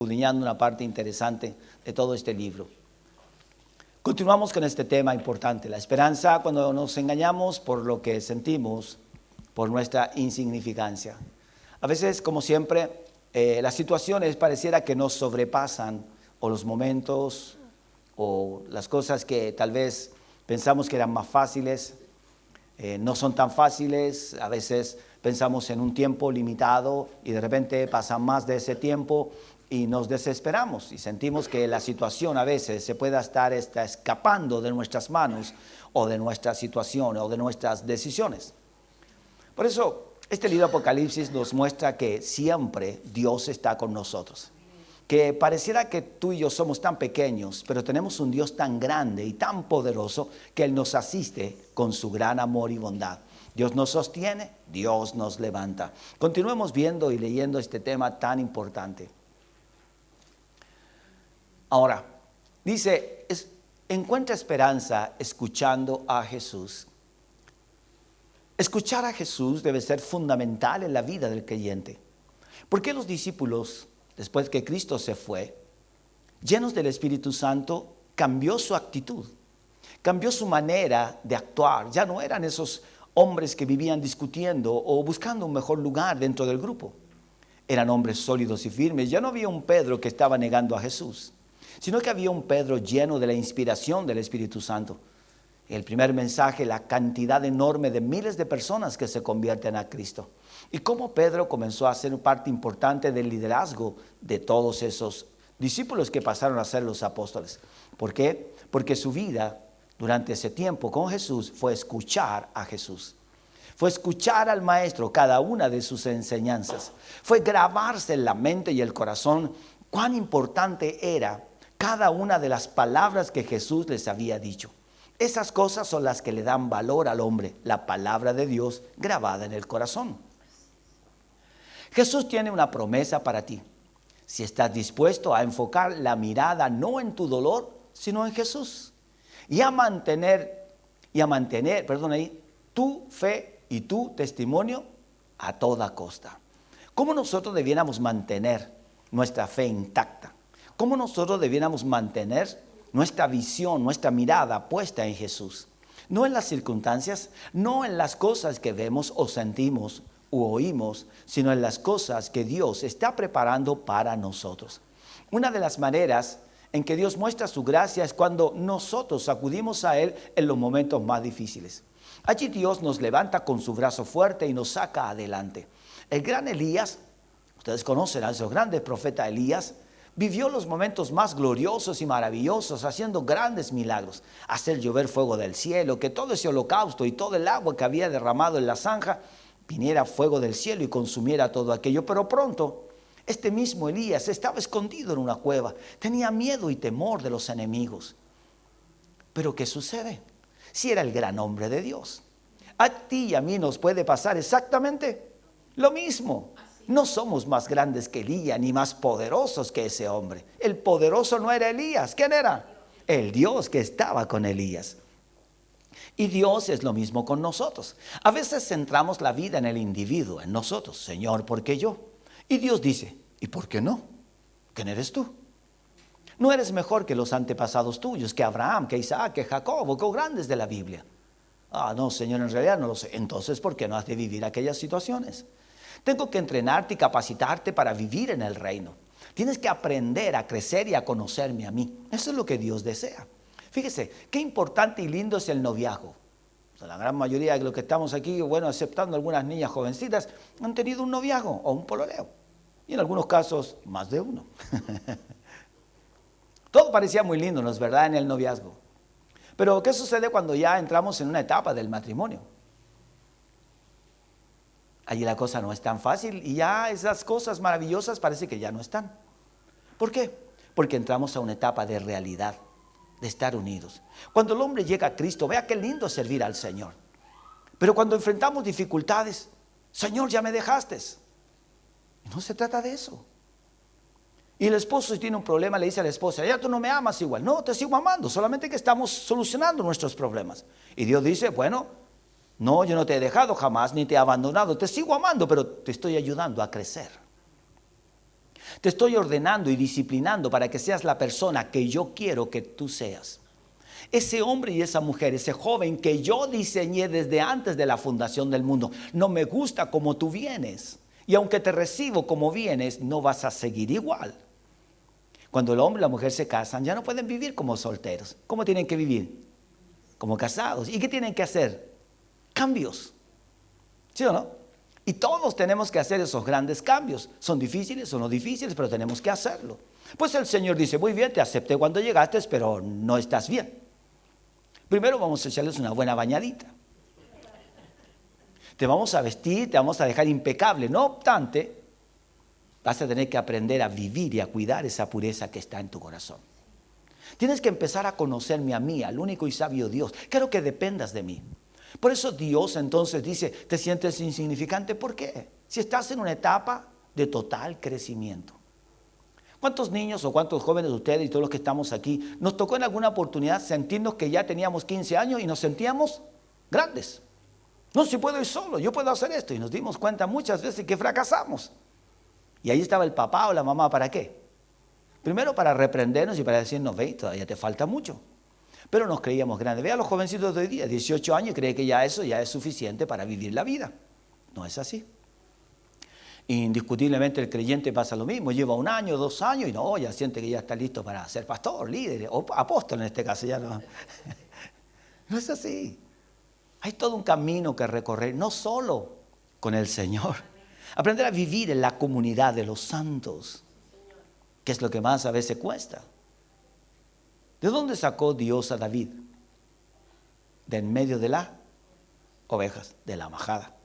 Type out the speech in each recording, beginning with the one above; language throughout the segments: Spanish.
escudriñando una parte interesante de todo este libro. Continuamos con este tema importante, la esperanza cuando nos engañamos por lo que sentimos, por nuestra insignificancia. A veces, como siempre, las situaciones pareciera que nos sobrepasan, o los momentos, o las cosas que tal vez pensamos que eran más fáciles, no son tan fáciles. A veces pensamos en un tiempo limitado y de repente pasa más de ese tiempo y nos desesperamos y sentimos que la situación a veces se puede estar escapando de nuestras manos o de nuestra situación o de nuestras decisiones. Por eso este libro Apocalipsis nos muestra que siempre Dios está con nosotros. Que pareciera que tú y yo somos tan pequeños, pero tenemos un Dios tan grande y tan poderoso que Él nos asiste con su gran amor y bondad. Dios nos sostiene, Dios nos levanta. Continuemos viendo y leyendo este tema tan importante. Ahora, dice, encuentra esperanza escuchando a Jesús. Escuchar a Jesús debe ser fundamental en la vida del creyente. ¿Por qué los discípulos, después que Cristo se fue, llenos del Espíritu Santo, cambió su actitud? Cambió su manera de actuar. Ya no eran esos hombres que vivían discutiendo o buscando un mejor lugar dentro del grupo. Eran hombres sólidos y firmes. Ya no había un Pedro que estaba negando a Jesús, sino que había un Pedro lleno de la inspiración del Espíritu Santo. El primer mensaje, la cantidad enorme de miles de personas que se convierten a Cristo. Y cómo Pedro comenzó a ser parte importante del liderazgo de todos esos discípulos que pasaron a ser los apóstoles. ¿Por qué? Porque su vida durante ese tiempo con Jesús fue escuchar a Jesús. Fue escuchar al Maestro cada una de sus enseñanzas. Fue grabarse en la mente y el corazón cuán importante era cada una de las palabras que Jesús les había dicho. Esas cosas son las que le dan valor al hombre, la palabra de Dios grabada en el corazón. Jesús tiene una promesa para ti. Si estás dispuesto a enfocar la mirada no en tu dolor, sino en Jesús. Y a mantener tu fe y tu testimonio a toda costa. ¿Cómo nosotros debiéramos mantener nuestra fe intacta? ¿Cómo nosotros debiéramos mantener nuestra visión, nuestra mirada puesta en Jesús? No en las circunstancias, no en las cosas que vemos o sentimos u oímos, sino en las cosas que Dios está preparando para nosotros. Una de las maneras en que Dios muestra su gracia es cuando nosotros acudimos a Él en los momentos más difíciles. Allí Dios nos levanta con su brazo fuerte y nos saca adelante. El gran Elías, ustedes conocen a esos grandes profetas Elías, vivió los momentos más gloriosos y maravillosos, haciendo grandes milagros. Hacer llover fuego del cielo, que todo ese holocausto y todo el agua que había derramado en la zanja, viniera fuego del cielo y consumiera todo aquello. Pero pronto, este mismo Elías estaba escondido en una cueva. Tenía miedo y temor de los enemigos. Pero ¿qué sucede? Si era el gran hombre de Dios. A ti y a mí nos puede pasar exactamente lo mismo. No somos más grandes que Elías, ni más poderosos que ese hombre. El poderoso no era Elías. ¿Quién era? El Dios que estaba con Elías. Y Dios es lo mismo con nosotros. A veces centramos la vida en el individuo, en nosotros. Señor, ¿por qué yo? Y Dios dice, ¿y por qué no? ¿Quién eres tú? No eres mejor que los antepasados tuyos, que Abraham, que Isaac, que Jacob, que grandes de la Biblia. Ah, no, Señor, en realidad no lo sé. Entonces, ¿por qué no has de vivir aquellas situaciones? Tengo que entrenarte y capacitarte para vivir en el reino. Tienes que aprender a crecer y a conocerme a mí. Eso es lo que Dios desea. Fíjese, qué importante y lindo es el noviazgo. O sea, la gran mayoría de los que estamos aquí, bueno, aceptando algunas niñas jovencitas, han tenido un noviazgo o un pololeo. Y en algunos casos, más de uno. Todo parecía muy lindo, ¿no es verdad?, en el noviazgo. Pero, ¿qué sucede cuando ya entramos en una etapa del matrimonio? Allí la cosa no es tan fácil y ya esas cosas maravillosas parece que ya no están. ¿Por qué? Porque entramos a una etapa de realidad, de estar unidos. Cuando el hombre llega a Cristo, vea qué lindo servir al Señor. Pero cuando enfrentamos dificultades, Señor, ya me dejaste. No se trata de eso. Y el esposo, si tiene un problema, le dice a la esposa, ya tú no me amas igual. No, te sigo amando, solamente que estamos solucionando nuestros problemas. Y Dios dice, bueno, no, yo no te he dejado jamás, ni te he abandonado. Te sigo amando, pero te estoy ayudando a crecer. Te estoy ordenando y disciplinando para que seas la persona que yo quiero que tú seas. Ese hombre y esa mujer, ese joven que yo diseñé desde antes de la fundación del mundo, no me gusta como tú vienes. Y aunque te recibo como vienes, no vas a seguir igual. Cuando el hombre y la mujer se casan, ya no pueden vivir como solteros. ¿Cómo tienen que vivir? Como casados. ¿Y qué tienen que hacer? Cambios. ¿Sí o no? Y todos tenemos que hacer esos grandes cambios. Son difíciles o no difíciles, pero tenemos que hacerlo. Pues el Señor dice, muy bien, te acepté cuando llegaste, pero no estás bien. Primero vamos a echarles una buena bañadita. Te vamos a vestir, te vamos a dejar impecable. No obstante, vas a tener que aprender a vivir y a cuidar esa pureza que está en tu corazón. Tienes que empezar a conocerme a mí, al único y sabio Dios. Quiero que dependas de mí. Por eso Dios entonces dice, ¿te sientes insignificante? ¿Por qué? Si estás en una etapa de total crecimiento. ¿Cuántos niños o cuántos jóvenes de ustedes y todos los que estamos aquí nos tocó en alguna oportunidad sentirnos que ya teníamos 15 años y nos sentíamos grandes? No, si puedo ir solo, yo puedo hacer esto. Y nos dimos cuenta muchas veces que fracasamos. Y ahí estaba el papá o la mamá, ¿para qué? Primero para reprendernos y para decirnos, ve, todavía te falta mucho. Pero nos creíamos grandes. Ve a los jovencitos de hoy día, 18 años, y cree que ya eso ya es suficiente para vivir la vida. No es así. Indiscutiblemente el creyente pasa lo mismo, lleva 1 año, 2 años y no, ya siente que ya está listo para ser pastor, líder o apóstol en este caso. Ya no. No es así. Hay todo un camino que recorrer, no solo con el Señor. Aprender a vivir en la comunidad de los santos, que es lo que más a veces cuesta. ¿De dónde sacó Dios a David? De en medio de las ovejas, de la majada.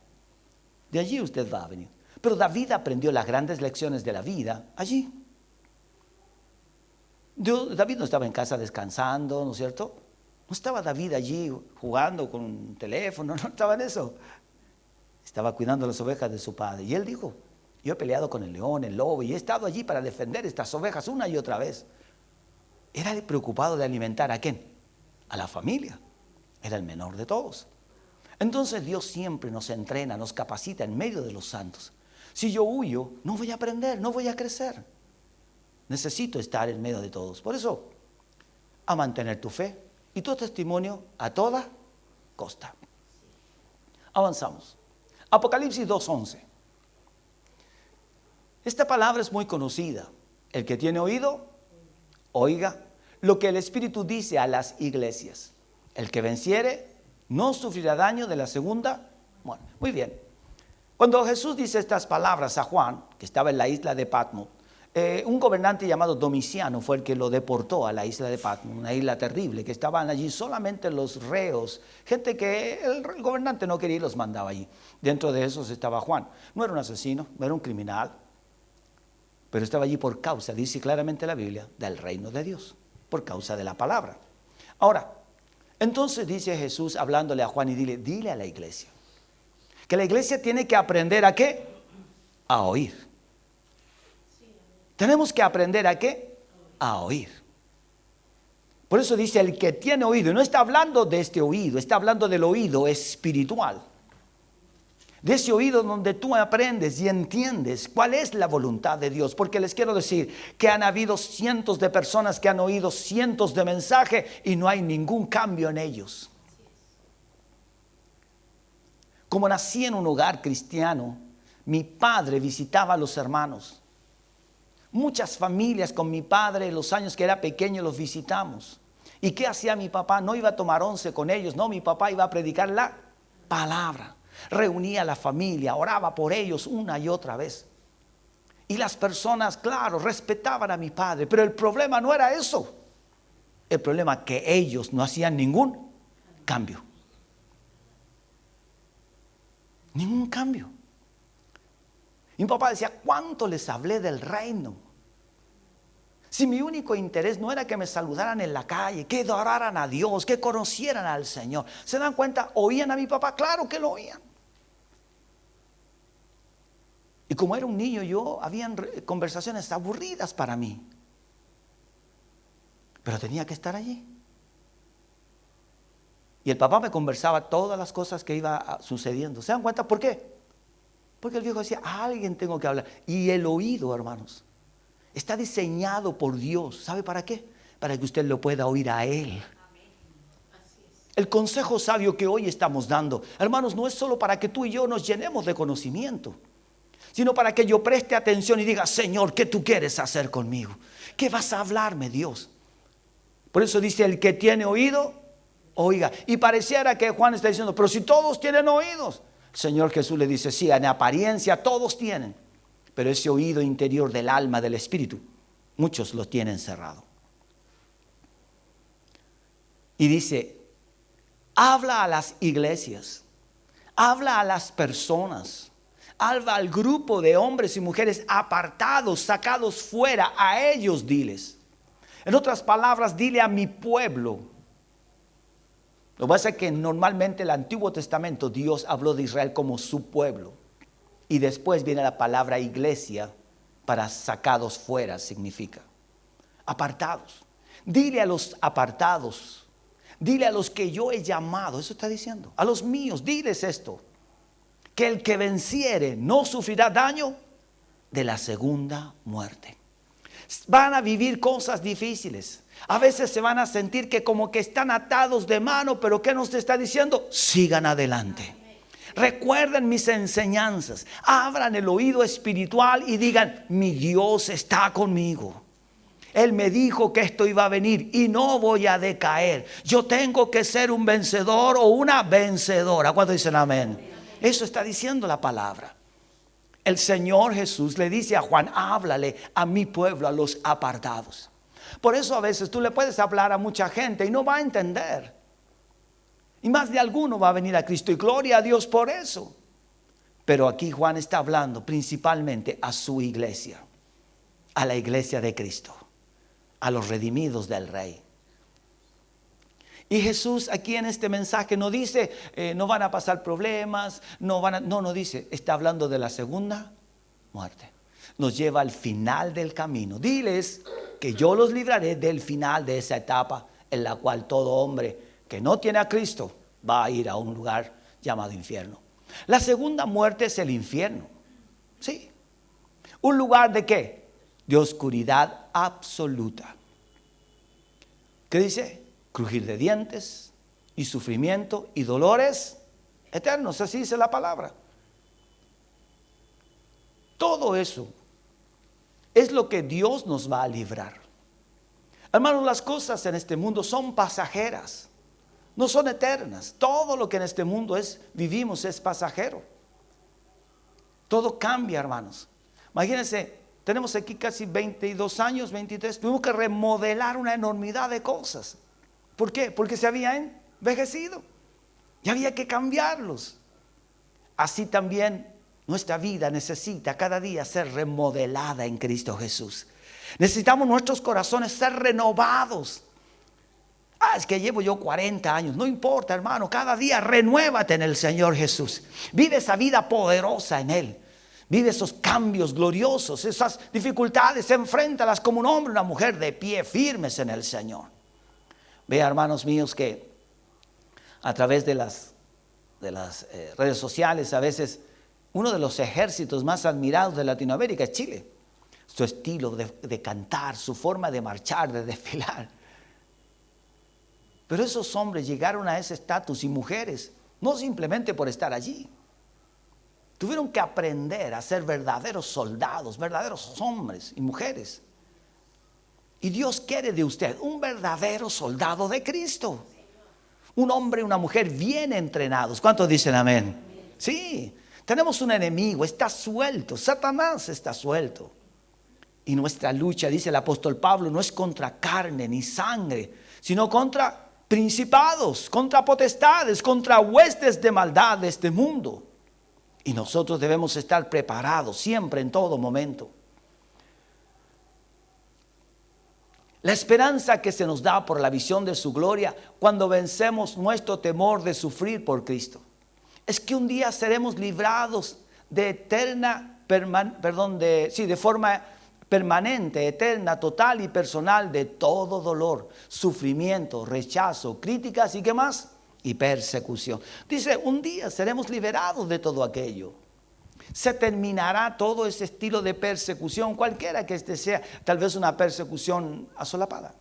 De allí usted va a venir. Pero David aprendió las grandes lecciones de la vida allí. David no estaba en casa descansando, ¿no es cierto? No estaba David allí jugando con un teléfono, no estaba en eso. Estaba cuidando las ovejas de su padre. Y él dijo, yo he peleado con el león, el lobo, y he estado allí para defender estas ovejas una y otra vez. Era preocupado de alimentar ¿a quién? A la familia. Era el menor de todos. Entonces Dios siempre nos entrena, nos capacita en medio de los santos. Si yo huyo, no voy a aprender, no voy a crecer. Necesito estar en medio de todos. Por eso, a mantener tu fe y tu testimonio a toda costa. Avanzamos. Apocalipsis 2:11. Esta palabra es muy conocida. El que tiene oído, oiga lo que el Espíritu dice a las iglesias. El que venciere no sufrirá daño de la segunda muerte. Muy bien. Cuando Jesús dice estas palabras a Juan, que estaba en la isla de Patmos, un gobernante llamado Domiciano fue el que lo deportó a la isla de Patmos, una isla terrible, que estaban allí solamente los reos, gente que el gobernante no quería y los mandaba allí. Dentro de esos estaba Juan. No era un asesino, no era un criminal, pero estaba allí por causa, dice claramente la Biblia, del reino de Dios, por causa de la palabra. Ahora, entonces dice Jesús hablándole a Juan y dile a la iglesia, que la iglesia tiene que aprender ¿a qué? A oír. Tenemos que aprender ¿a qué? A oír. Por eso dice el que tiene oído, y no está hablando de este oído, está hablando del oído espiritual. De ese oído donde tú aprendes y entiendes cuál es la voluntad de Dios. Porque les quiero decir que han habido cientos de personas que han oído cientos de mensajes y no hay ningún cambio en ellos. Como nací en un hogar cristiano, mi padre visitaba a los hermanos. Muchas familias con mi padre, los años que era pequeño, los visitamos. ¿Y qué hacía mi papá? No iba a tomar once con ellos, no, mi papá iba a predicar la palabra. Reunía a la familia, oraba por ellos una y otra vez. Y las personas, claro, respetaban a mi padre, pero el problema no era eso. El problema es que ellos no hacían ningún cambio. Ningún cambio. Y mi papá decía, ¿cuánto les hablé del reino? Si mi único interés no era que me saludaran en la calle, que adoraran a Dios, que conocieran al Señor. ¿Se dan cuenta? ¿Oían a mi papá? Claro que lo oían. Y como era un niño yo, habían conversaciones aburridas para mí. Pero tenía que estar allí. Y el papá me conversaba todas las cosas que iba sucediendo. ¿Se dan cuenta por qué? Porque el viejo decía, a alguien tengo que hablar. Y el oído, hermanos, Está diseñado por Dios. ¿Sabe para qué? Para que usted lo pueda oír a Él. El consejo sabio que hoy estamos dando, hermanos, no es solo para que tú y yo nos llenemos de conocimiento, sino para que yo preste atención y diga: Señor, ¿qué tú quieres hacer conmigo? ¿Qué vas a hablarme, Dios? Por eso dice: el que tiene oído, oiga. Y pareciera que Juan está diciendo: pero si todos tienen oídos. El Señor Jesús le dice: sí, en apariencia todos tienen, pero ese oído interior del alma, del espíritu, muchos lo tienen cerrado. Y dice: habla a las iglesias, habla a las personas, habla al grupo de hombres y mujeres apartados, sacados fuera. A ellos diles. En otras palabras, dile a mi pueblo. Lo que pasa es que normalmente en el Antiguo Testamento Dios habló de Israel como su pueblo. Y después viene la palabra iglesia para sacados fuera, significa. Apartados. Dile a los apartados. Dile a los que yo he llamado. Eso está diciendo. A los míos, diles esto: que el que venciere no sufrirá daño de la segunda muerte. Van a vivir cosas difíciles. A veces se van a sentir que como que están atados de mano, pero ¿qué nos está diciendo? Sigan adelante. Recuerden mis enseñanzas. Abran el oído espiritual y digan: mi Dios está conmigo. Él me dijo que esto iba a venir y no voy a decaer. Yo tengo que ser un vencedor o una vencedora. ¿Cuántos dicen amén? Eso está diciendo la palabra. El Señor Jesús le dice a Juan: háblale a mi pueblo, a los apartados. Por eso a veces tú le puedes hablar a mucha gente y no va a entender. Y más de alguno va a venir a Cristo, y gloria a Dios por eso. Pero aquí Juan está hablando principalmente a su iglesia, a la iglesia de Cristo, a los redimidos del Rey. Y Jesús aquí en este mensaje no dice no van a pasar problemas, no dice, está hablando de la segunda muerte. Nos lleva al final del camino. Diles que yo los libraré del final de esa etapa en la cual todo hombre que no tiene a Cristo va a ir a un lugar llamado infierno. La segunda muerte es el infierno. Sí. ¿Un lugar de qué? De oscuridad absoluta. ¿Qué dice? Crujir de dientes y sufrimiento y dolores eternos. Así dice la palabra. Todo eso es lo que Dios nos va a librar. Hermanos, las cosas en este mundo son pasajeras, no son eternas. Todo lo que en este mundo vivimos es pasajero. Todo cambia, hermanos. Imagínense, tenemos aquí casi 22 años, 23. Tuvimos que remodelar una enormidad de cosas. ¿Por qué? Porque se habían envejecido y había que cambiarlos. Así también nuestra vida necesita cada día ser remodelada en Cristo Jesús. Necesitamos nuestros corazones ser renovados. Es que llevo yo 40 años. No importa, hermano. Cada día renuévate en el Señor Jesús. Vive esa vida poderosa en Él. Vive esos cambios gloriosos, esas dificultades. Enfréntalas como un hombre, una mujer de pie, firmes en el Señor. Vea, hermanos míos, que a través de las redes sociales, a veces uno de los ejércitos más admirados de Latinoamérica es Chile. Su estilo de cantar, su forma de marchar, de desfilar. Pero esos hombres llegaron a ese estatus, y mujeres, no simplemente por estar allí. Tuvieron que aprender a ser verdaderos soldados, verdaderos hombres y mujeres. Y Dios quiere de usted un verdadero soldado de Cristo. Un hombre y una mujer bien entrenados. ¿Cuántos dicen amén? Sí. Tenemos un enemigo, está suelto, Satanás está suelto. Y nuestra lucha, dice el apóstol Pablo, no es contra carne ni sangre, sino contra principados, contra potestades, contra huestes de maldad de este mundo. Y nosotros debemos estar preparados siempre, en todo momento. La esperanza que se nos da por la visión de su gloria cuando vencemos nuestro temor de sufrir por Cristo es que un día seremos librados de forma permanente, eterna, total y personal de todo dolor, sufrimiento, rechazo, críticas y ¿qué más? Y persecución. Dice, un día seremos liberados de todo aquello. Se terminará todo ese estilo de persecución, cualquiera que este sea, tal vez una persecución asolapada.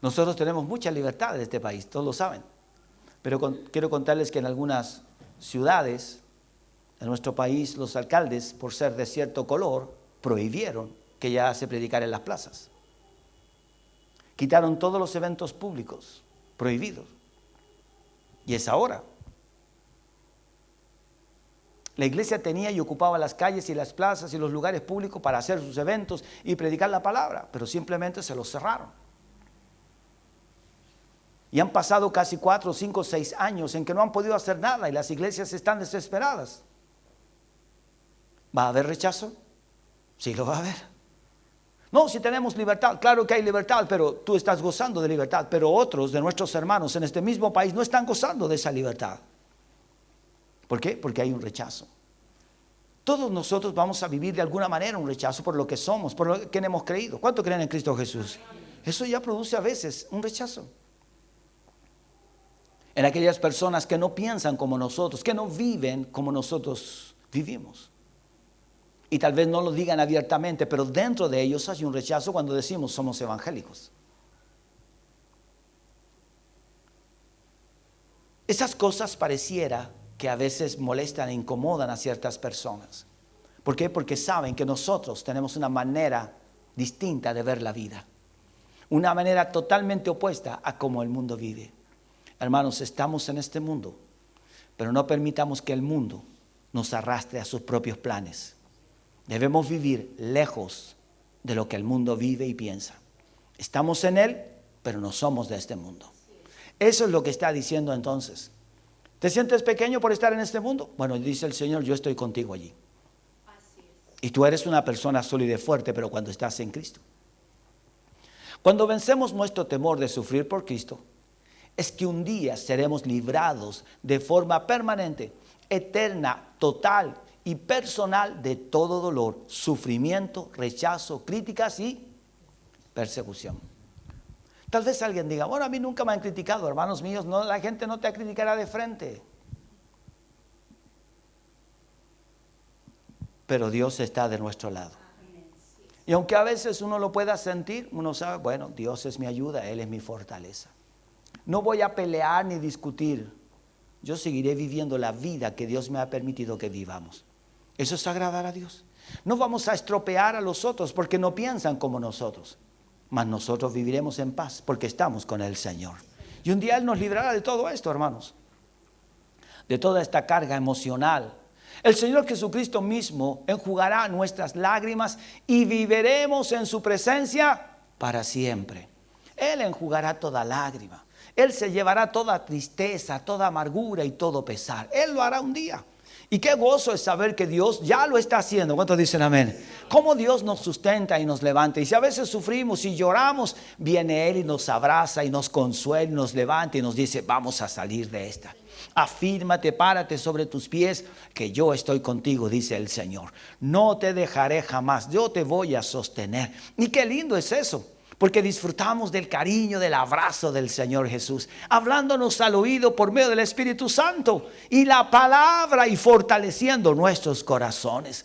Nosotros tenemos mucha libertad en este país, todos lo saben. Pero quiero contarles que en algunas ciudades de nuestro país, los alcaldes, por ser de cierto color, prohibieron que ya se predicara en las plazas. Quitaron todos los eventos públicos prohibidos. Y es ahora. La iglesia tenía y ocupaba las calles y las plazas y los lugares públicos para hacer sus eventos y predicar la palabra, pero simplemente se los cerraron. Y han pasado casi 4, 5, 6 años en que no han podido hacer nada y las iglesias están desesperadas. ¿Va a haber rechazo? Sí, lo va a haber. No, si tenemos libertad, claro que hay libertad, pero tú estás gozando de libertad, pero otros de nuestros hermanos en este mismo país no están gozando de esa libertad. ¿Por qué? Porque hay un rechazo. Todos nosotros vamos a vivir de alguna manera un rechazo por lo que somos, por lo que hemos creído. ¿Cuánto creen en Cristo Jesús? Eso ya produce a veces un rechazo. En aquellas personas que no piensan como nosotros, que no viven como nosotros vivimos. Y tal vez no lo digan abiertamente, pero dentro de ellos hay un rechazo cuando decimos somos evangélicos. Esas cosas pareciera que a veces molestan e incomodan a ciertas personas. ¿Por qué? Porque saben que nosotros tenemos una manera distinta de ver la vida. Una manera totalmente opuesta a cómo el mundo vive. Hermanos, estamos en este mundo, pero no permitamos que el mundo nos arrastre a sus propios planes. Debemos vivir lejos de lo que el mundo vive y piensa. Estamos en él, pero no somos de este mundo. Eso es lo que está diciendo entonces. ¿Te sientes pequeño por estar en este mundo? Bueno, dice el Señor, yo estoy contigo allí. Y tú eres una persona sólida y fuerte, pero cuando estás en Cristo. Cuando vencemos nuestro temor de sufrir por Cristo, es que un día seremos librados de forma permanente, eterna, total y personal de todo dolor, sufrimiento, rechazo, críticas y persecución. Tal vez alguien diga, bueno, a mí nunca me han criticado, hermanos míos, no, la gente no te criticará de frente. Pero Dios está de nuestro lado. Y aunque a veces uno lo pueda sentir, uno sabe, bueno, Dios es mi ayuda, Él es mi fortaleza. No voy a pelear ni discutir. Yo seguiré viviendo la vida que Dios me ha permitido que vivamos. Eso es agradar a Dios. No vamos a estropear a los otros porque no piensan como nosotros. Mas nosotros viviremos en paz porque estamos con el Señor. Y un día Él nos librará de todo esto, hermanos. De toda esta carga emocional. El Señor Jesucristo mismo enjugará nuestras lágrimas y viviremos en su presencia para siempre. Él enjugará toda lágrima. Él se llevará toda tristeza, toda amargura y todo pesar. Él lo hará un día. Y qué gozo es saber que Dios ya lo está haciendo. ¿Cuántos dicen amén? Cómo Dios nos sustenta y nos levanta. Y si a veces sufrimos y lloramos, viene Él y nos abraza y nos consuela y nos levanta y nos dice, vamos a salir de esta. Afírmate, párate sobre tus pies, que yo estoy contigo, dice el Señor. No te dejaré jamás, yo te voy a sostener. Y qué lindo es eso. Porque disfrutamos del cariño, del abrazo del Señor Jesús, hablándonos al oído por medio del Espíritu Santo y la palabra y fortaleciendo nuestros corazones.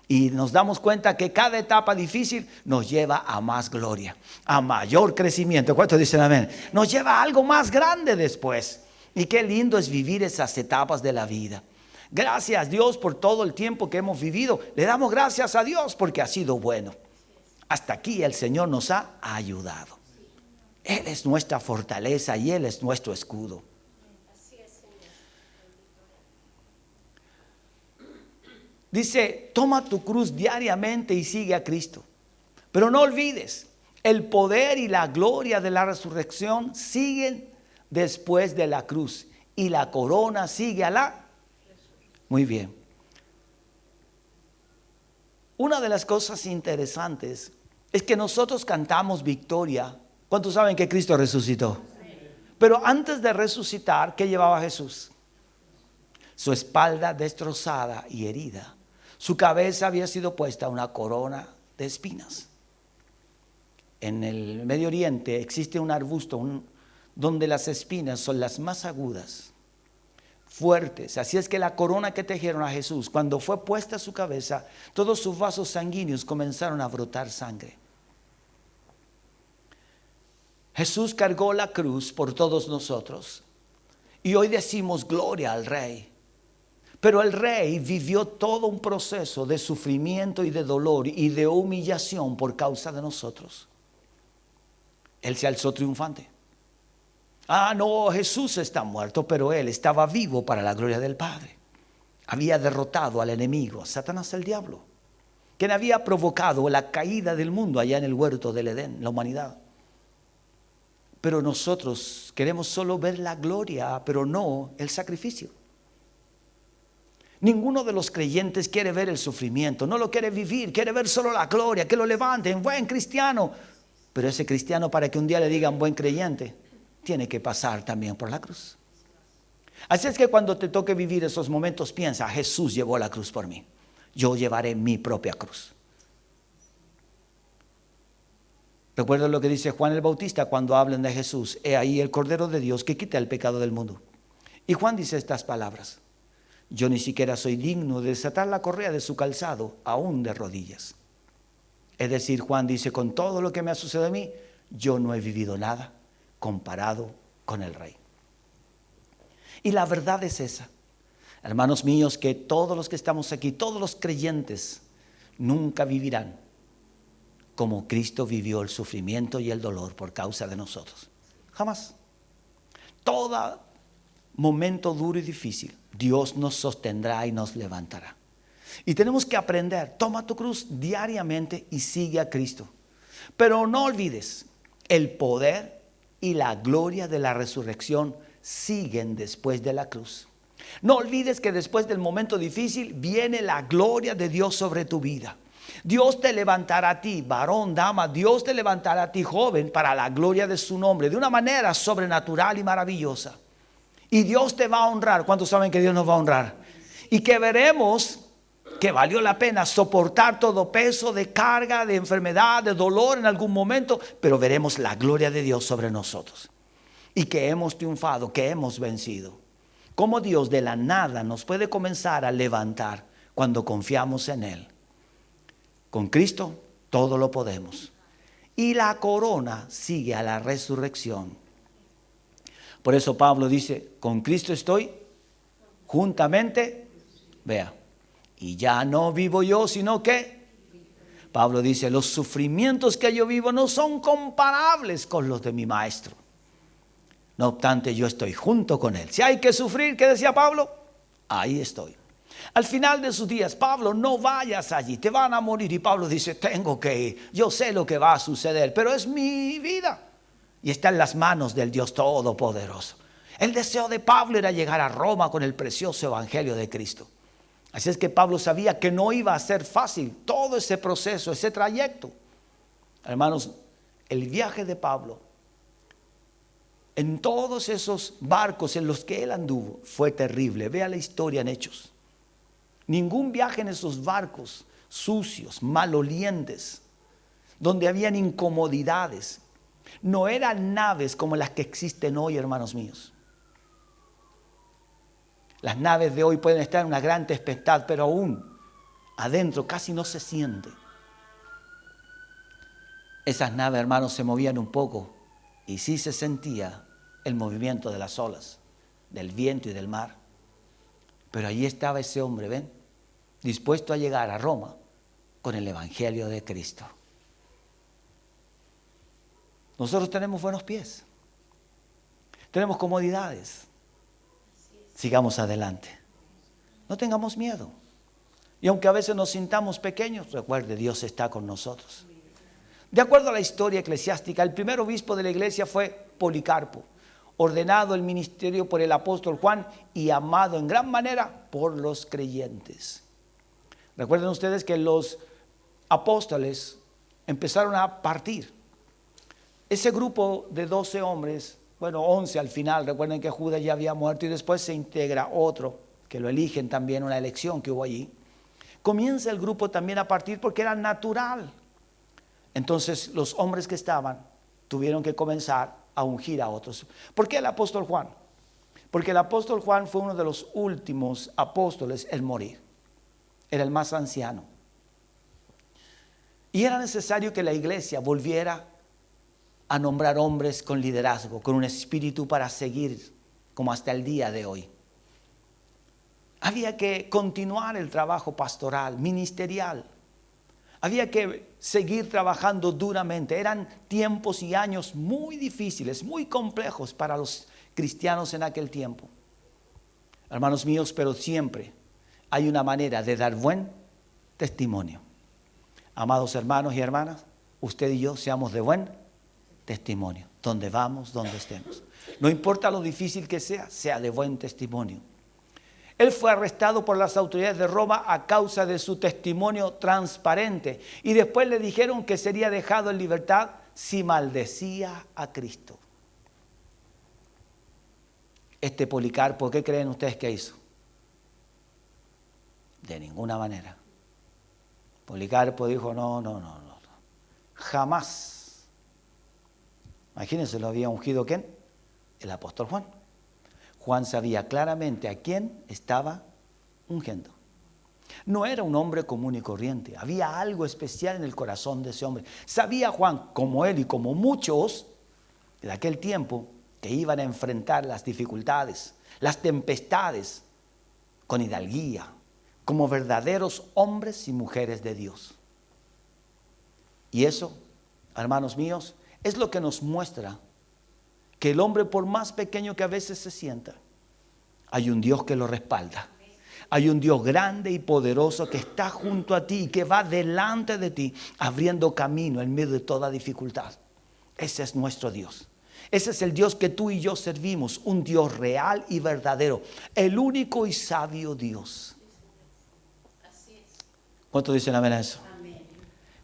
Y nos damos cuenta que cada etapa difícil nos lleva a más gloria, a mayor crecimiento. ¿Cuántos dicen amén? Nos lleva a algo más grande después. Y qué lindo es vivir esas etapas de la vida. Gracias Dios por todo el tiempo que hemos vivido. Le damos gracias a Dios porque ha sido bueno. Hasta aquí el Señor nos ha ayudado. Él es nuestra fortaleza y Él es nuestro escudo. Dice, toma tu cruz diariamente y sigue a Cristo. Pero no olvides, el poder y la gloria de la resurrección siguen después de la cruz. Y la corona sigue a la... Muy bien. Una de las cosas interesantes es que nosotros cantamos victoria. ¿Cuántos saben que Cristo resucitó? Pero antes de resucitar, ¿qué llevaba Jesús? Su espalda destrozada y herida. Su cabeza había sido puesta una corona de espinas. En el Medio Oriente existe un arbusto donde las espinas son las más agudas. fuertes. Así es que la corona que tejieron a Jesús, cuando fue puesta a su cabeza, todos sus vasos sanguíneos comenzaron a brotar sangre. Jesús cargó la cruz por todos nosotros. Y hoy decimos gloria al Rey. Pero el Rey vivió todo un proceso de sufrimiento y de dolor y de humillación por causa de nosotros. Él se alzó triunfante. No, Jesús está muerto, pero Él estaba vivo para la gloria del Padre. Había derrotado al enemigo, a Satanás, el diablo, quien había provocado la caída del mundo allá en el huerto del Edén, la humanidad. Pero nosotros queremos solo ver la gloria, pero no el sacrificio. Ninguno de los creyentes quiere ver el sufrimiento, no lo quiere vivir, quiere ver solo la gloria, que lo levanten, buen cristiano. Pero ese cristiano, para que un día le digan buen creyente, tiene que pasar también por la cruz. Así es que cuando te toque vivir esos momentos, piensa, Jesús llevó la cruz por mí. Yo llevaré mi propia cruz. Recuerda lo que dice Juan el Bautista cuando hablan de Jesús. He ahí el Cordero de Dios que quita el pecado del mundo. Y Juan dice estas palabras. Yo ni siquiera soy digno de desatar la correa de su calzado, aún de rodillas. Es decir, Juan dice, con todo lo que me ha sucedido a mí, yo no he vivido nada comparado con el Rey. Y la verdad es esa, hermanos míos, que todos los que estamos aquí, todos los creyentes, nunca vivirán como Cristo vivió el sufrimiento y el dolor por causa de nosotros. Jamás. Todo momento duro y difícil, Dios nos sostendrá y nos levantará. Y tenemos que aprender, toma tu cruz diariamente y sigue a Cristo. Pero no olvides, el poder y la gloria de la resurrección siguen después de la cruz. No olvides que después del momento difícil viene la gloria de Dios sobre tu vida. Dios te levantará a ti, varón, dama, Dios te levantará a ti, joven, para la gloria de su nombre, de una manera sobrenatural y maravillosa. Y Dios te va a honrar. ¿Cuántos saben que Dios nos va a honrar? Y que veremos que valió la pena soportar todo peso de carga, de enfermedad, de dolor en algún momento, pero veremos la gloria de Dios sobre nosotros. Y que hemos triunfado, que hemos vencido. Cómo Dios de la nada nos puede comenzar a levantar cuando confiamos en Él. Con Cristo todo lo podemos. Y la corona sigue a la resurrección. Por eso Pablo dice, con Cristo estoy juntamente, vea, y ya no vivo yo, sino que, Pablo dice, los sufrimientos que yo vivo no son comparables con los de mi maestro. No obstante, yo estoy junto con él. Si hay que sufrir, ¿qué decía Pablo? Ahí estoy. Al final de sus días, Pablo, no vayas allí, te van a morir. Y Pablo dice, tengo que ir, yo sé lo que va a suceder, pero es mi vida. Y está en las manos del Dios Todopoderoso. El deseo de Pablo era llegar a Roma con el precioso evangelio de Cristo. Así es que Pablo sabía que no iba a ser fácil todo ese proceso, ese trayecto. Hermanos, el viaje de Pablo, en todos esos barcos en los que él anduvo, fue terrible. Vea la historia en Hechos. Ningún viaje en esos barcos sucios, malolientes, donde habían incomodidades, no eran naves como las que existen hoy, hermanos míos. Las naves de hoy pueden estar en una gran tempestad, pero aún adentro casi no se siente. Esas naves, hermanos, se movían un poco y sí se sentía el movimiento de las olas, del viento y del mar. Pero allí estaba ese hombre, ¿ven? Dispuesto a llegar a Roma con el evangelio de Cristo. Nosotros tenemos buenos pies, tenemos comodidades. Sigamos adelante, no tengamos miedo. Y aunque a veces nos sintamos pequeños, recuerde, Dios está con nosotros. De acuerdo a la historia eclesiástica, el primer obispo de la iglesia fue Policarpo, ordenado el ministerio por el apóstol Juan y amado en gran manera por los creyentes. Recuerden ustedes que los apóstoles empezaron a partir. Ese grupo de 12 hombres, bueno, 11 al final, recuerden que Judas ya había muerto y después se integra otro, que lo eligen también, una elección que hubo allí. Comienza el grupo también a partir porque era natural. Entonces los hombres que estaban tuvieron que comenzar a ungir a otros. ¿Por qué el apóstol Juan? Porque el apóstol Juan fue uno de los últimos apóstoles en morir. Era el más anciano. Y era necesario que la iglesia volviera a nombrar hombres con liderazgo, con un espíritu para seguir como hasta el día de hoy. Había que continuar el trabajo pastoral, ministerial. Había que seguir trabajando duramente. Eran tiempos y años muy difíciles, muy complejos para los cristianos en aquel tiempo. Hermanos míos, pero siempre hay una manera de dar buen testimonio. Amados hermanos y hermanas, usted y yo seamos de buen testimonio. Donde vamos, donde estemos. No importa lo difícil que sea de buen testimonio. Él fue arrestado por las autoridades de Roma a causa de su testimonio transparente. Y después le dijeron que sería dejado en libertad si maldecía a Cristo. Este Policarpo, ¿qué creen ustedes que hizo? De ninguna manera. Policarpo dijo, no. Jamás. Imagínense, lo había ungido ¿quién? El apóstol Juan. Juan sabía claramente a quién estaba ungiendo. No era un hombre común y corriente. Había algo especial en el corazón de ese hombre. Sabía Juan, como él y como muchos de aquel tiempo, que iban a enfrentar las dificultades, las tempestades, con hidalguía, como verdaderos hombres y mujeres de Dios. Y eso, hermanos míos, es lo que nos muestra que el hombre, por más pequeño que a veces se sienta, hay un Dios que lo respalda. Hay un Dios grande y poderoso que está junto a ti y que va delante de ti, abriendo camino en medio de toda dificultad. Ese es nuestro Dios. Ese es el Dios que tú y yo servimos, un Dios real y verdadero, el único y sabio Dios. ¿Cuántos dicen amén a eso?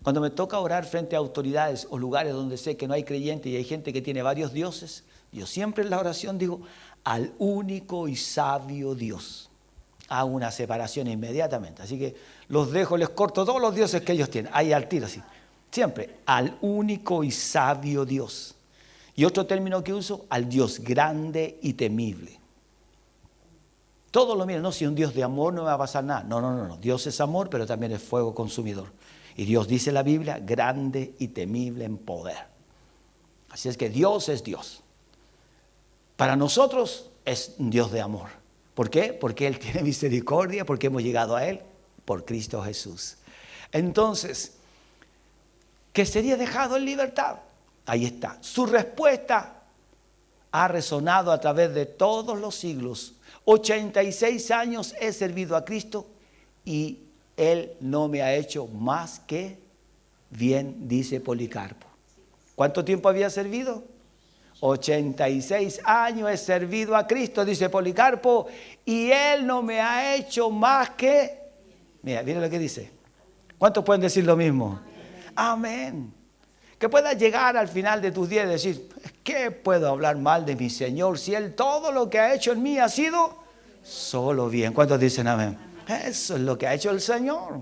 Cuando me toca orar frente a autoridades o lugares donde sé que no hay creyentes y hay gente que tiene varios dioses, yo siempre en la oración digo, al único y sabio Dios. Hago una separación inmediatamente. Así que los dejo, les corto todos los dioses que ellos tienen. Ahí al tiro, así. Siempre, al único y sabio Dios. Y otro término que uso, al Dios grande y temible. Todos lo miran, no, si un Dios de amor no me va a pasar nada. No. Dios es amor, pero también es fuego consumidor. Y Dios dice en la Biblia, grande y temible en poder. Así es que Dios es Dios. Para nosotros es un Dios de amor. ¿Por qué? Porque Él tiene misericordia, porque hemos llegado a Él por Cristo Jesús. Entonces, que sería dejado en libertad. Ahí está. Su respuesta ha resonado a través de todos los siglos. 86 años he servido a Cristo y Él no me ha hecho más que bien, dice Policarpo. ¿Cuánto tiempo había servido? 86 años he servido a Cristo, dice Policarpo, y Él no me ha hecho más que... Mira lo que dice. ¿Cuántos pueden decir lo mismo? Amén. Que puedas llegar al final de tus días y decir, ¿qué puedo hablar mal de mi Señor si Él todo lo que ha hecho en mí ha sido solo bien? ¿Cuántos dicen amén? Eso es lo que ha hecho el Señor.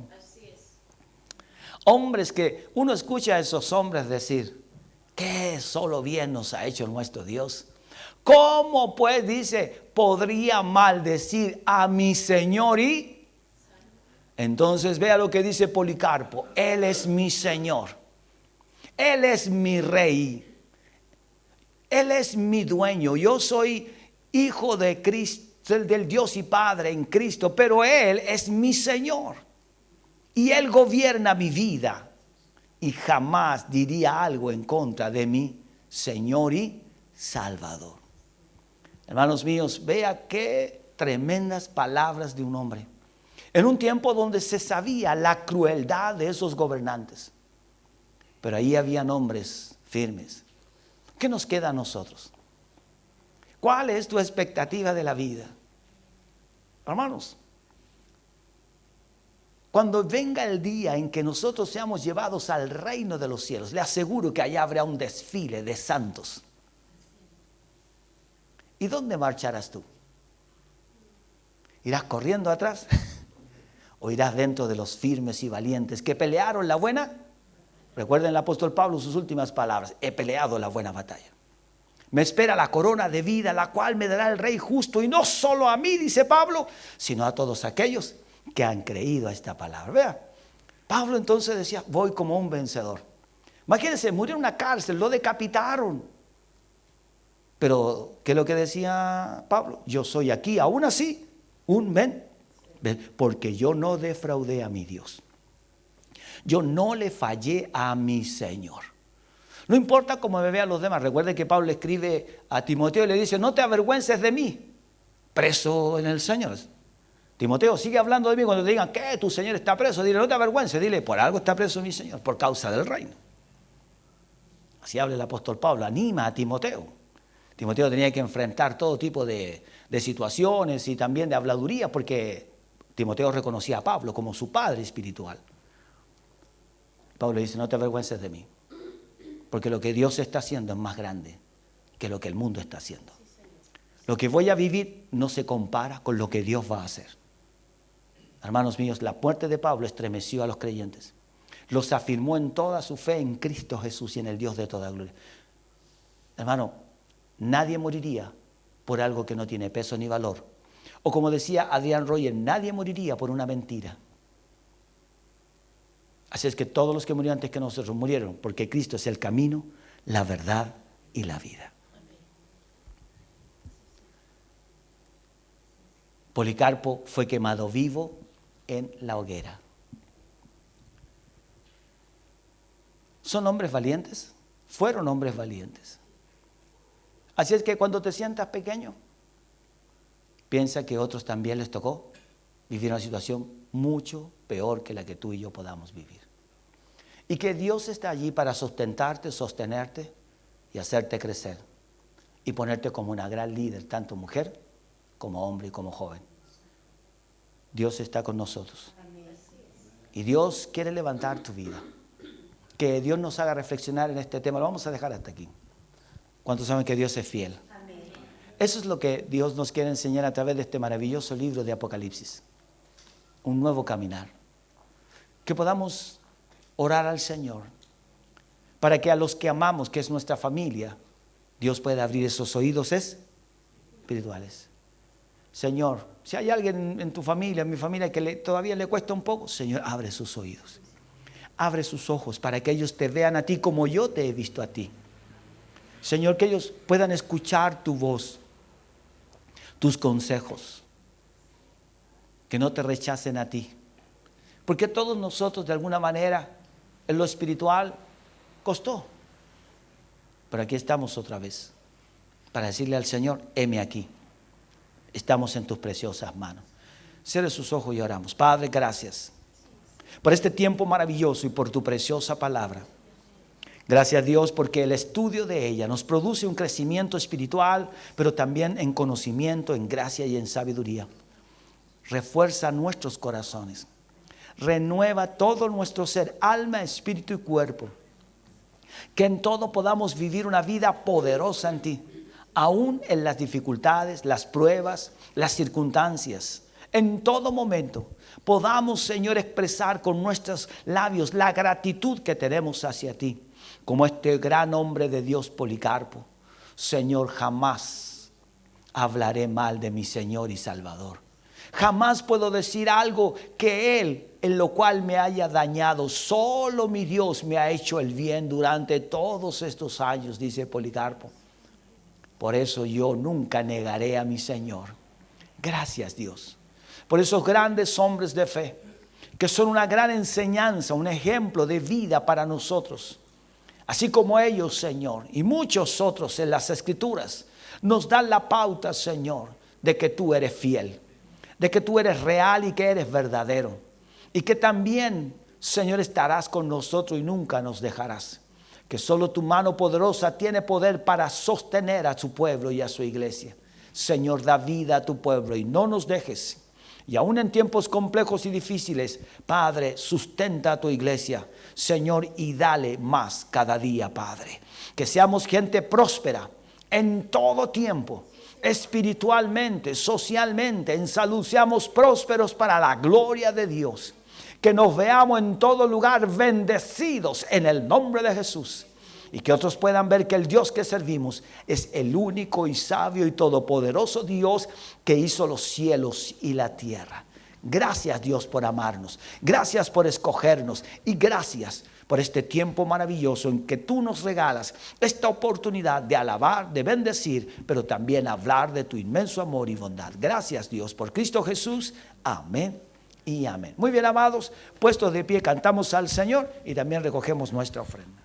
Hombres que uno escucha a esos hombres decir, ¿qué solo bien nos ha hecho nuestro Dios? ¿Cómo pues, dice, podría maldecir a mi Señor? Y entonces vea lo que dice Policarpo, Él es mi Señor, Él es mi Rey, Él es mi dueño, yo soy hijo de Cristo, del Dios y Padre en Cristo, pero Él es mi Señor y Él gobierna mi vida. Y jamás diría algo en contra de mi Señor y Salvador. Hermanos míos, vea qué tremendas palabras de un hombre. En un tiempo donde se sabía la crueldad de esos gobernantes. Pero ahí habían hombres firmes. ¿Qué nos queda a nosotros? ¿Cuál es tu expectativa de la vida? Hermanos, cuando venga el día en que nosotros seamos llevados al reino de los cielos, le aseguro que allá habrá un desfile de santos. ¿Y dónde marcharás tú? ¿Irás corriendo atrás? ¿O irás dentro de los firmes y valientes que pelearon la buena? Recuerden el apóstol Pablo sus últimas palabras, he peleado la buena batalla. Me espera la corona de vida, la cual me dará el Rey justo. Y no solo a mí, dice Pablo, sino a todos aquellos que han creído a esta palabra. Vea, Pablo entonces decía, voy como un vencedor. Imagínense, murió en una cárcel, lo decapitaron. Pero, ¿qué es lo que decía Pablo? Yo soy aquí, aún así, un porque yo no defraudé a mi Dios. Yo no le fallé a mi Señor. No importa cómo me vean los demás. Recuerde que Pablo escribe a Timoteo y le dice, no te avergüences de mí, preso en el Señor. Timoteo, sigue hablando de mí. Cuando te digan que tu Señor está preso, dile, no te avergüences, dile, por algo está preso mi Señor, por causa del reino. Así habla el apóstol Pablo, anima a Timoteo. Timoteo tenía que enfrentar todo tipo de situaciones y también de habladuría, porque Timoteo reconocía a Pablo como su padre espiritual. Pablo le dice, no te avergüences de mí, porque lo que Dios está haciendo es más grande que lo que el mundo está haciendo. Lo que voy a vivir no se compara con lo que Dios va a hacer. Hermanos míos, la muerte de Pablo estremeció a los creyentes. Los afirmó en toda su fe en Cristo Jesús y en el Dios de toda gloria. Hermano, nadie moriría por algo que no tiene peso ni valor. O como decía Adrian Royer, nadie moriría por una mentira. Así es que todos los que murieron antes que nosotros murieron, porque Cristo es el camino, la verdad y la vida. Policarpo fue quemado vivo en la hoguera. ¿Son hombres valientes? Fueron hombres valientes. Así es que cuando te sientas pequeño, piensa que a otros también les tocó vivir una situación mucho peor que la que tú y yo podamos vivir. Y que Dios está allí para sustentarte, sostenerte y hacerte crecer. Y ponerte como una gran líder, tanto mujer como hombre y como joven. Dios está con nosotros. Y Dios quiere levantar tu vida. Que Dios nos haga reflexionar en este tema. Lo vamos a dejar hasta aquí. ¿Cuántos saben que Dios es fiel? Amén. Eso es lo que Dios nos quiere enseñar a través de este maravilloso libro de Apocalipsis. Un nuevo caminar. Que podamos orar al Señor para que a los que amamos, que es nuestra familia, Dios pueda abrir esos oídos espirituales. Señor, si hay alguien en tu familia, en mi familia, que todavía le cuesta un poco, Señor, abre sus oídos. Abre sus ojos para que ellos te vean a ti como yo te he visto a ti. Señor, que ellos puedan escuchar tu voz, tus consejos, que no te rechacen a ti. Porque todos nosotros de alguna manera en lo espiritual costó. Pero aquí estamos otra vez para decirle al Señor, heme aquí. Estamos en tus preciosas manos. Cierre sus ojos y oramos. Padre, gracias por este tiempo maravilloso y por tu preciosa palabra. Gracias, Dios, porque el estudio de ella nos produce un crecimiento espiritual, pero también en conocimiento, en gracia y en sabiduría. Refuerza nuestros corazones. Renueva todo nuestro ser, alma, espíritu y cuerpo. Que en todo podamos vivir una vida poderosa en ti, aún en las dificultades, las pruebas, las circunstancias. En todo momento podamos, Señor, expresar con nuestros labios la gratitud que tenemos hacia ti. Como este gran hombre de Dios, Policarpo. Señor, jamás hablaré mal de mi Señor y Salvador. Jamás puedo decir algo que Él, en lo cual me haya dañado. Solo mi Dios me ha hecho el bien durante todos estos años, dice Policarpo. Por eso yo nunca negaré a mi Señor. Gracias, Dios, por esos grandes hombres de fe, que son una gran enseñanza, un ejemplo de vida para nosotros. Así como ellos, Señor, y muchos otros en las Escrituras, nos dan la pauta, Señor, de que tú eres fiel, de que tú eres real y que eres verdadero. Y que también, Señor, estarás con nosotros y nunca nos dejarás. Que solo tu mano poderosa tiene poder para sostener a su pueblo y a su iglesia. Señor, da vida a tu pueblo y no nos dejes. Y aún en tiempos complejos y difíciles, Padre, sustenta a tu iglesia, Señor, y dale más cada día, Padre. Que seamos gente próspera en todo tiempo, espiritualmente, socialmente, en salud. Seamos prósperos para la gloria de Dios. Que nos veamos en todo lugar bendecidos en el nombre de Jesús. y que otros puedan ver que el Dios que servimos es el único y sabio y todopoderoso Dios que hizo los cielos y la tierra. Gracias, Dios, por amarnos. Gracias por escogernos y gracias por este tiempo maravilloso en que tú nos regalas esta oportunidad de alabar, de bendecir, pero también hablar de tu inmenso amor y bondad. Gracias, Dios, por Cristo Jesús. Amén y amén. Muy bien, amados, puestos de pie, cantamos al Señor y también recogemos nuestra ofrenda.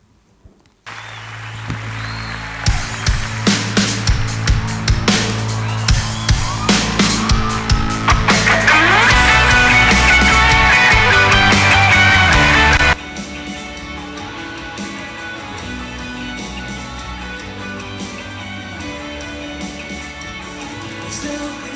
Still